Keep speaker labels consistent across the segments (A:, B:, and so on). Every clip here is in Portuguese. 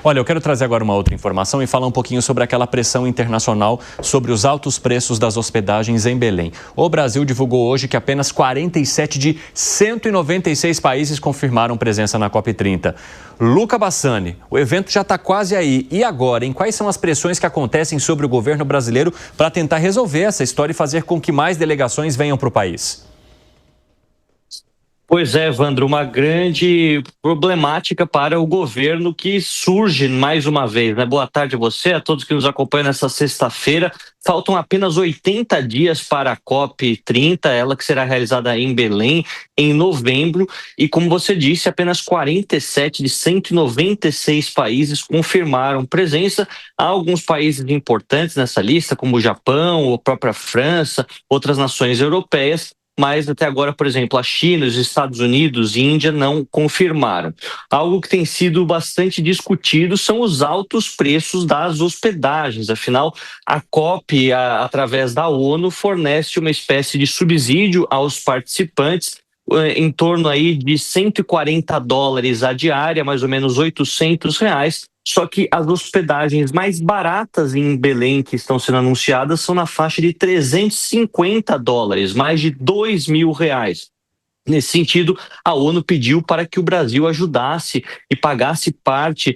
A: Olha, eu quero trazer agora uma outra informação e falar um pouquinho sobre aquela pressão internacional sobre os altos preços das hospedagens em Belém. O Brasil divulgou hoje que apenas 47 de 196 países confirmaram presença na COP30. Luca Bassani, o evento já está quase aí. E agora, hein? Quais são as pressões que acontecem sobre o governo brasileiro para tentar resolver essa história e fazer com que mais delegações venham para o país?
B: Pois é, Evandro, uma grande problemática para o governo que surge mais uma vez, né? Boa tarde a você, a todos que nos acompanham nessa sexta-feira. Faltam apenas 80 dias para a COP30, ela que será realizada em Belém em novembro. E como você disse, apenas 47 de 196 países confirmaram presença. Há alguns países importantes nessa lista, como o Japão, a própria França, outras nações europeias. Mas até agora, por exemplo, a China, os Estados Unidos e Índia não confirmaram. Algo que tem sido bastante discutido são os altos preços das hospedagens. Afinal, a COP, através da ONU, fornece uma espécie de subsídio aos participantes em torno aí de $140 a diária, mais ou menos R$ 800. Só que as hospedagens mais baratas em Belém que estão sendo anunciadas são na faixa de $350, mais de R$ 2.000. Nesse sentido, a ONU pediu para que o Brasil ajudasse e pagasse parte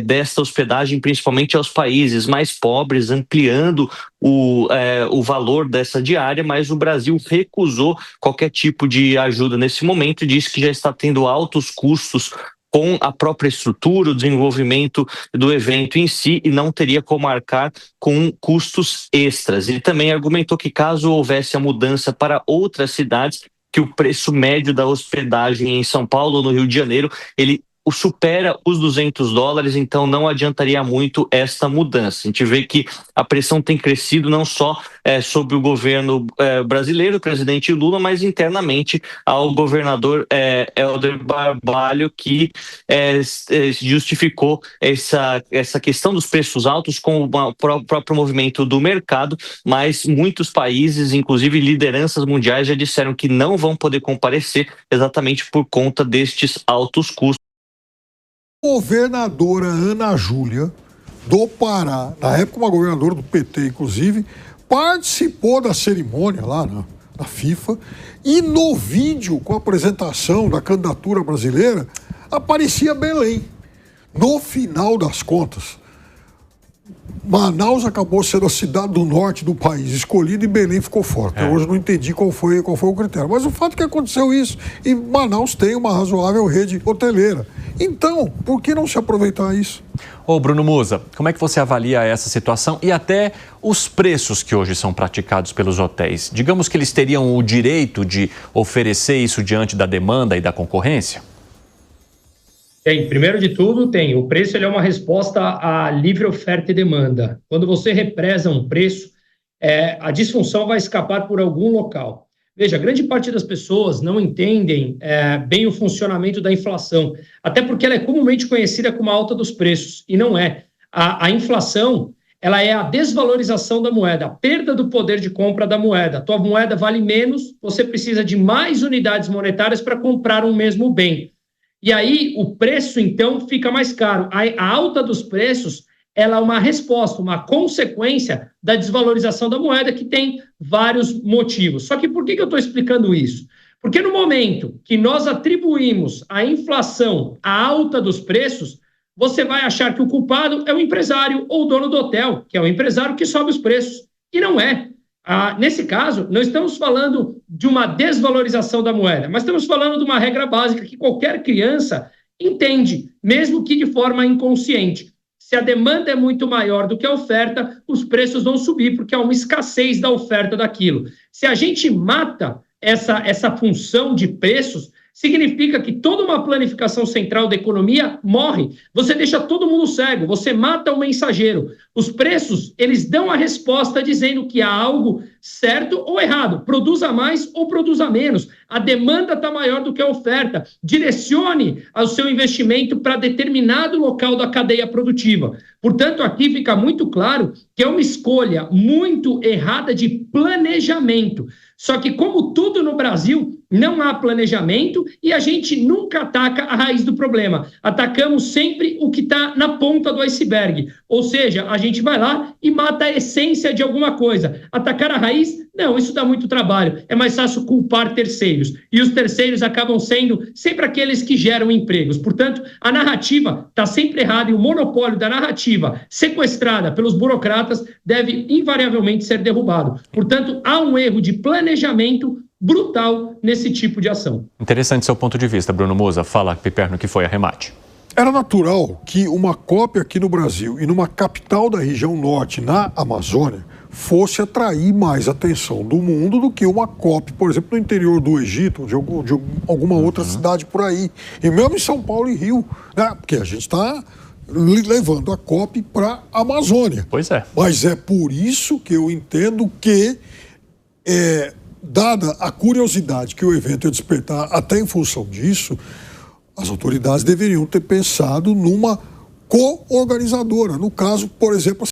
B: desta hospedagem, principalmente aos países mais pobres, ampliando o valor dessa diária, mas o Brasil recusou qualquer tipo de ajuda nesse momento e disse que já está tendo altos custos com a própria estrutura, o desenvolvimento do evento em si e não teria como arcar com custos extras. Ele também argumentou que caso houvesse a mudança para outras cidades, que o preço médio da hospedagem em São Paulo ou no Rio de Janeiro, ele supera os $200, então não adiantaria muito esta mudança. A gente vê que a pressão tem crescido não só sobre o governo brasileiro, o presidente Lula, mas internamente ao governador Helder Barbalho, que justificou essa questão dos preços altos com o próprio movimento do mercado, mas muitos países, inclusive lideranças mundiais, já disseram que não vão poder comparecer exatamente por conta destes altos custos.
C: Governadora Ana Júlia do Pará, na época uma governadora do PT, inclusive, participou da cerimônia lá na FIFA e no vídeo com a apresentação da candidatura brasileira aparecia Belém. No final das contas, Manaus acabou sendo a cidade do norte do país escolhida e Belém ficou fora. Até hoje não entendi qual foi o critério. Mas o fato é que aconteceu isso e Manaus tem uma razoável rede hoteleira. Então, por que não se aproveitar isso?
A: Ô Bruno Musa, como é que você avalia essa situação e até os preços que hoje são praticados pelos hotéis? Digamos que eles teriam o direito de oferecer isso diante da demanda e da concorrência?
D: Tem, primeiro de tudo, o preço ele é uma resposta à livre oferta e demanda. Quando você represa um preço, a disfunção vai escapar por algum local. Veja, grande parte das pessoas não entendem bem o funcionamento da inflação, até porque ela é comumente conhecida como a alta dos preços, e não é. A inflação, ela é a desvalorização da moeda, a perda do poder de compra da moeda. A tua moeda vale menos, você precisa de mais unidades monetárias para comprar um mesmo bem. E aí, o preço, então, fica mais caro. A alta dos preços, ela é uma resposta, uma consequência da desvalorização da moeda, que tem vários motivos. Só que por que eu estou explicando isso? Porque no momento que nós atribuímos a inflação à alta dos preços, você vai achar que o culpado é o empresário ou o dono do hotel, que é o empresário que sobe os preços. E não é. Nesse caso, não estamos falando de uma desvalorização da moeda, mas estamos falando de uma regra básica que qualquer criança entende, mesmo que de forma inconsciente. Se a demanda é muito maior do que a oferta, os preços vão subir, porque há uma escassez da oferta daquilo. Se a gente mata essa função de preços, significa que toda uma planificação central da economia morre. Você deixa todo mundo cego, você mata o mensageiro. Os preços, eles dão a resposta dizendo que há algo certo ou errado. Produza mais ou produza menos. A demanda está maior do que a oferta. Direcione o seu investimento para determinado local da cadeia produtiva. Portanto, aqui fica muito claro que é uma escolha muito errada de planejamento. Só que, como tudo no Brasil, não há planejamento e a gente nunca ataca a raiz do problema. Atacamos sempre o que está na ponta do iceberg. Ou seja, a gente vai lá e mata a essência de alguma coisa. Atacar a raiz, não, isso dá muito trabalho. É mais fácil culpar terceiros. E os terceiros acabam sendo sempre aqueles que geram empregos. Portanto, a narrativa está sempre errada e o monopólio da narrativa sequestrada pelos burocratas deve invariavelmente ser derrubado. Portanto, há um erro de planejamento brutal nesse tipo de ação.
A: Interessante seu ponto de vista, Bruno Musa. Fala, Piperno, que foi arremate.
C: Era natural que uma COP aqui no Brasil e numa capital da região norte, na Amazônia, fosse atrair mais atenção do mundo do que uma COP, por exemplo, no interior do Egito, ou de alguma outra cidade por aí. E mesmo em São Paulo e Rio, né? Porque a gente está levando a COP para a Amazônia.
A: Pois é.
C: Mas é por isso que eu entendo que, dada a curiosidade que o evento ia despertar, até em função disso, as autoridades deveriam ter pensado numa co-organizadora. No caso, por exemplo,